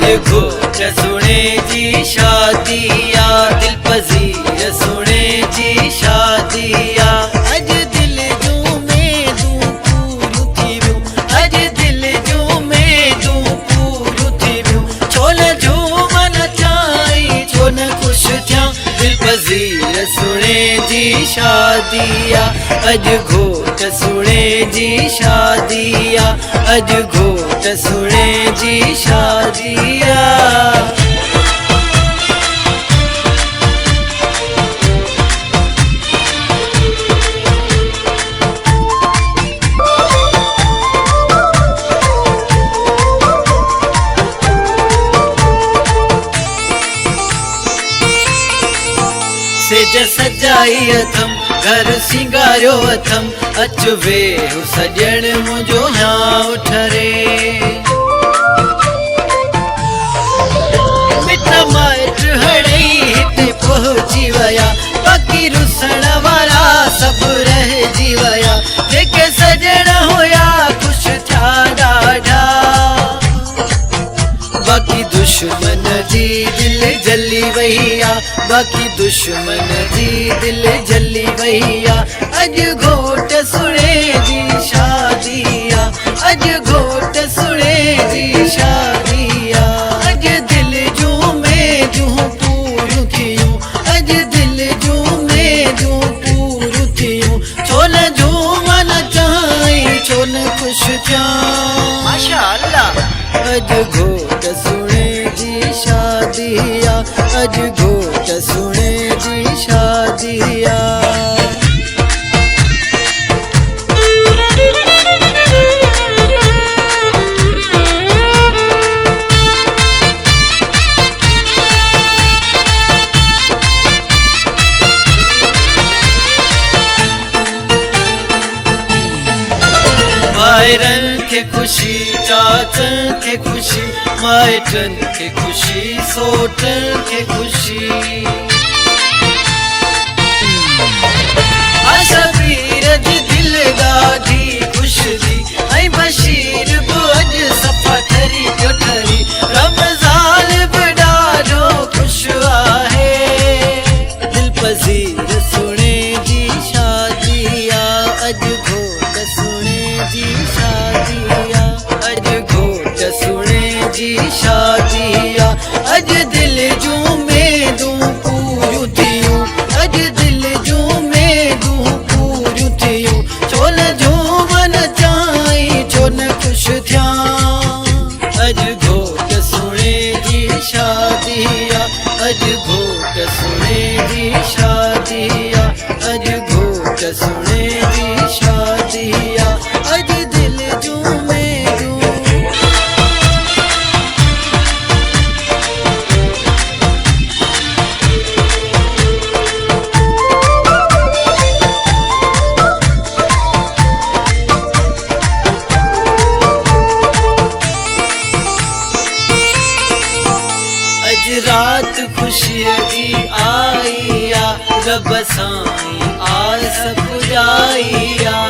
घोट सुने जी शादिया, दिल पजीर सुने जी शादिया। अज दिल जो में दूं पूरू थी वियो, अज दिल जो में दूं पूरू थी वियो। छो न झूमन चाई, छो न खुश थिया, दिल पजीर सुने जी शादिया। अज घोट सुने जी शादिया, अज घोट सुने जी शादिया। सेज सजाई अथम, घर सिंगारियो अथम, अच वेहु सजण मुंहिंजो हाँ ठरे। मिट माइट हड़ई हिते पहुंची वया, बाक़ी रुसण वारा सभु रहिजी वया। जेके सजण हुया ख़ुश थिया ॾाढा, बाक़ी दुश्मन जी दिल जली वैया, बाक़ी दुश्मन जी दिल जली वैया। अज घोट सुने जी शादिया, अज घोट सुने जी शादिया। अज दिल जूं में जूं पूरू थियूं, अज दिल जूं में जूं पूरू थियूं। छो न झूमन चाई, छो न खुश थिया, माशाअल्लाह। अज घोट सुने जी शादिया, अज घोट सुने जी शादिया। भाइरन खे खुशी, चाचन खे खुशी, माइटन खे खुशी, सोटन खे खुशी। शबीर जी दिल ॾाढी ख़ुश थी, ऐं बशीर बि अॼु सफ़ा ठरी पियो ठरी। रमज़ान बि ॾाढो ख़ुशि आहे, दिल पज़ीर सुणे जी शादिया। अॼु घोट सुणे जी शादिया, अॼु घोट सुणे जी शादिया। अॼु दिल जूं में दूं पूरियूं थियूं, अॼु दिल जूं में दूं पूरियूं थियूं। छो न झूमन चाई, छो न खुश थिया। अॼु घोट सुणे जी शादिया, अॼु घोट सुणे जी शादिया, अॼु घोट सुणे जी शादिया। अॼु दिल जूं में दूं। रात खुशीअ जी आई आ, रब साईं आस पुॼाई आ।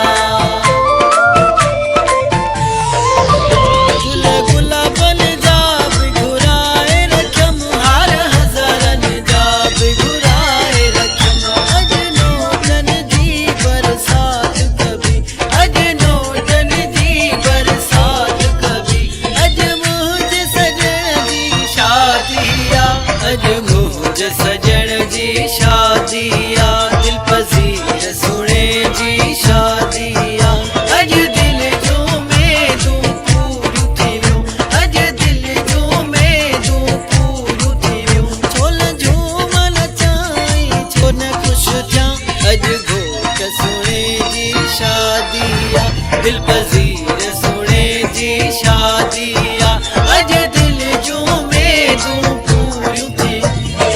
गुल गुलाबन जा बि घुराए रखियम, हार हज़ारन जा बि घुराए रखियम। अॼु नोटन जी बरसात कभी, अॼु नोटन जी बरसात कभी। अॼु मुंहिंजे सजण जी शादिया, अॼु मुंहिंजे सजण जी शादिया। दिल पज़ीर सुणे जी शादिया, अॼु दिल जो में दूं पूरू थी वियो, अॼु दिल जो में दूं पूरू थी वियो। छो न झूमन चाई, छो न खुश थिया। अॼु घोट सुणे जी शादिया, दिल पज़ीर सुणे जी शादिया। अॼु दिल जो में दूं पूरियूं थियूं,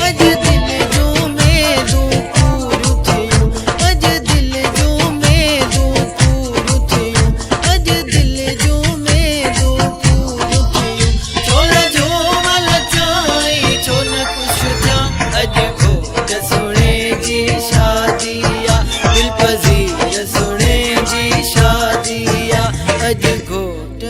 अॼु दिल जो में दूं पूरियूं थियूं, अॼु दिल जो में दूं पूरियूं थियूं, अॼु दिल जो में दूं पूरियूं थियूं। छो न झूमन चाई, छो न खुश थिया। अॼु घोट सुणे जी शादिया, दिल पज़ीर सुणे जी शादिया। अॼु घोट